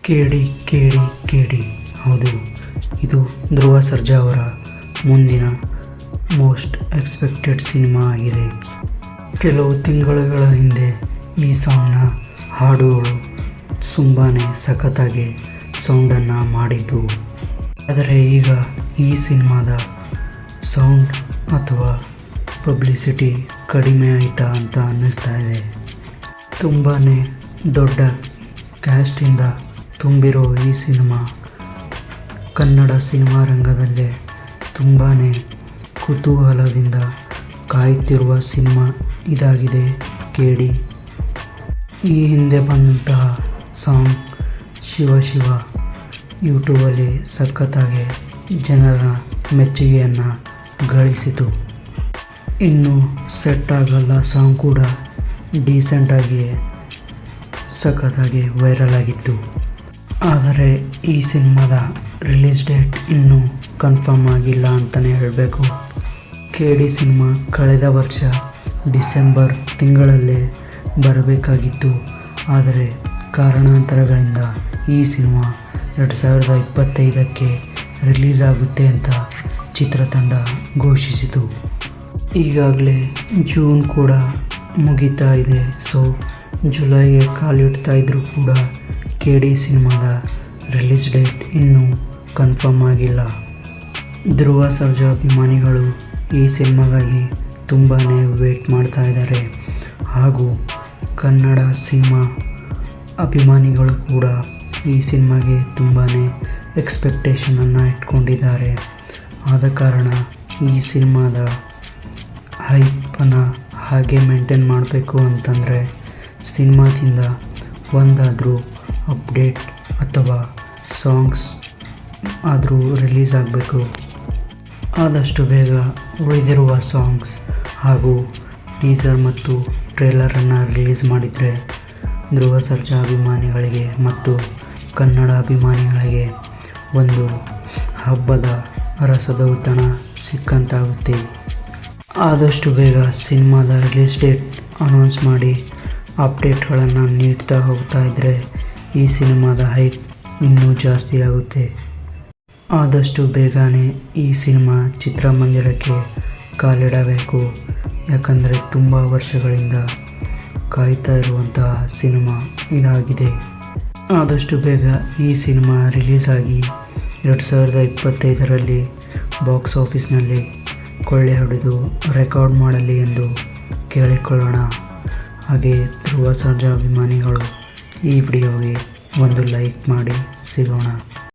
ಕೇಳಿ ಕೇಳಿ ಕೇಳಿ. ಹೌದು, ಇದು ಧ್ರುವ ಸರ್ಜಾ ಅವರ ಮುಂದಿನ ಮೋಸ್ಟ್ ಎಕ್ಸ್ಪೆಕ್ಟೆಡ್ ಸಿನಿಮಾ ಆಗಿದೆ. ಕೆಲವು ತಿಂಗಳುಗಳ ಹಿಂದೆ ಈ ಸಾಂಗ್ನ ಹಾಡುಗಳು ತುಂಬಾ ಸಖತ್ತಾಗಿ ಸೌಂಡನ್ನು ಮಾಡಿದ್ದು. ಆದರೆ ಈಗ ಈ ಸಿನಿಮಾದ ಸೌಂಡ್ ಅಥವಾ ಪಬ್ಲಿಸಿಟಿ ಕಡಿಮೆ ಆಯಿತಾ ಅಂತ ಅನ್ನಿಸ್ತಾ ಇದೆ. ತುಂಬಾ ದೊಡ್ಡ ಕ್ಯಾಸ್ಟಿಂದ ತುಂಬಿರೋ ಈ ಸಿನಿಮಾ ಕನ್ನಡ ಸಿನಿಮಾ ರಂಗದಲ್ಲೇ ತುಂಬಾ ಕುತೂಹಲದಿಂದ ಕಾಯುತ್ತಿರುವ ಸಿನಿಮಾ ಇದಾಗಿದೆ. ಕೇಳಿ. ಈ ಹಿಂದೆ ಬಂದಂತಹ ಸಾಂಗ್ ಶಿವ ಶಿವ ಯೂಟ್ಯೂಬಲ್ಲಿ ಸಖತ್ತಾಗಿ ಜನರ ಮೆಚ್ಚುಗೆಯನ್ನು ಗಳಿಸಿತು. ಇನ್ನು ಸೆಟ್ ಆಗಲ್ಲ ಸಾಂಗ್ ಕೂಡ ಡೀಸೆಂಟಾಗಿ ಸಖತ್ತಾಗಿ ವೈರಲ್ ಆಗಿತ್ತು. ಆದರೆ ಈ ಸಿನಿಮಾದ ರಿಲೀಸ್ ಡೇಟ್ ಇನ್ನೂ ಕನ್ಫರ್ಮ್ ಆಗಿಲ್ಲ ಅಂತಲೇ ಹೇಳಬೇಕು. ಕೇಳಿ ಸಿನಿಮಾ ಕಳೆದ ವರ್ಷ ಡಿಸೆಂಬರ್ ತಿಂಗಳಲ್ಲೇ ಬರಬೇಕಾಗಿತ್ತು. ಆದರೆ ಕಾರಣಾಂತರಗಳಿಂದ ಈ ಸಿನಿಮಾ 2025ಕ್ಕೆ ರಿಲೀಸ್ ಆಗುತ್ತೆ ಅಂತ ಚಿತ್ರತಂಡ ಘೋಷಿಸಿತು. ಈಗಾಗಲೇ ಜೂನ್ ಕೂಡ ಮುಗಿತಾ ಇದೆ. ಸೊ ಜುಲೈಗೆ ಕಾಲಿಡ್ತಾ ಇದ್ರೂ ಕೂಡ ಕೇಳಿ ಸಿನಿಮಾದ ರಿಲೀಸ್ ಡೇಟ್ ಇನ್ನೂ ಕನ್ಫರ್ಮ್ ಆಗಿಲ್ಲ. ಧ್ರುವ ಸರ್ಜಾ ಅಭಿಮಾನಿಗಳು ಈ ಸಿನಿಮಾಗಾಗಿ ತುಂಬಾ ವೇಟ್ ಮಾಡ್ತಾ ಇದ್ದಾರೆ. ಹಾಗೂ ಕನ್ನಡ ಸಿನಿಮಾ ಅಭಿಮಾನಿಗಳು ಕೂಡ ಈ ಸಿನಿಮಾಗೆ ತುಂಬಾ ಎಕ್ಸ್ಪೆಕ್ಟೇಷನನ್ನು ಇಟ್ಕೊಂಡಿದ್ದಾರೆ. ಆದ ಕಾರಣ ಈ ಸಿನಿಮಾದ ಹೈಪನ್ನು ಹಾಗೆ ಮೇಂಟೈನ್ ಮಾಡಬೇಕು ಅಂತಂದರೆ ಸಿನಿಮಾದಿಂದ ಒಂದಾದರೂ ಅಪ್ಡೇಟ್ ಅಥವಾ ಸಾಂಗ್ಸ್ ಆದರೂ ರಿಲೀಸ್ ಆಗಬೇಕು. ಆದಷ್ಟು ಬೇಗ ಉಳಿದಿರುವ ಸಾಂಗ್ಸ್ ಹಾಗೂ ಟೀಸರ್ ಮತ್ತು ಟ್ರೇಲರನ್ನು ರಿಲೀಸ್ ಮಾಡಿದರೆ ಧ್ರುವ ಸರ್ಜಾ ಅಭಿಮಾನಿಗಳಿಗೆ ಮತ್ತು ಕನ್ನಡ ಅಭಿಮಾನಿಗಳಿಗೆ ಒಂದು ಹಬ್ಬದ ರಸದೌತಣ ಸಿಕ್ಕಂತಾಗುತ್ತೆ. ಆದಷ್ಟು ಬೇಗ ಸಿನಿಮಾದ ರಿಲೀಸ್ ಡೇಟ್ ಅನೌನ್ಸ್ ಮಾಡಿ ಅಪ್ಡೇಟ್ಗಳನ್ನು ನೀಡ್ತಾ ಹೋಗ್ತಾ ಇದ್ದರೆ ಈ ಸಿನಿಮಾದ ಹೈಪ್ ಇನ್ನೂ ಜಾಸ್ತಿ ಆಗುತ್ತೆ. ಆದಷ್ಟು ಬೇಗನೆ ಈ ಸಿನಿಮಾ ಚಿತ್ರಮಂದಿರಕ್ಕೆ ಕಾಲಿಡಬೇಕು. ಯಾಕಂದರೆ ತುಂಬ ವರ್ಷಗಳಿಂದ ಕಾಯ್ತಾ ಇರುವಂತಹ ಸಿನಿಮಾ ಇದಾಗಿದೆ. ಆದಷ್ಟು ಬೇಗ ಈ ಸಿನಿಮಾ ರಿಲೀಸ್ ಆಗಿ 2025ರಲ್ಲಿ ಬಾಕ್ಸ್ ಆಫೀಸ್ನಲ್ಲಿ ಕೊಳ್ಳೆ ಹೊಡೆದು ರೆಕಾರ್ಡ್ ಮಾಡಲಿ ಎಂದು ಕೇಳಿಕೊಳ್ಳೋಣ. ಹಾಗೆ ಧ್ರುವ ಸರ್ಜಾ ಅಭಿಮಾನಿಗಳು ಈ ವಿಡಿಯೋಗೆ ಒಂದು ಲೈಕ್ ಮಾಡಿ. ಸಿಗೋಣ.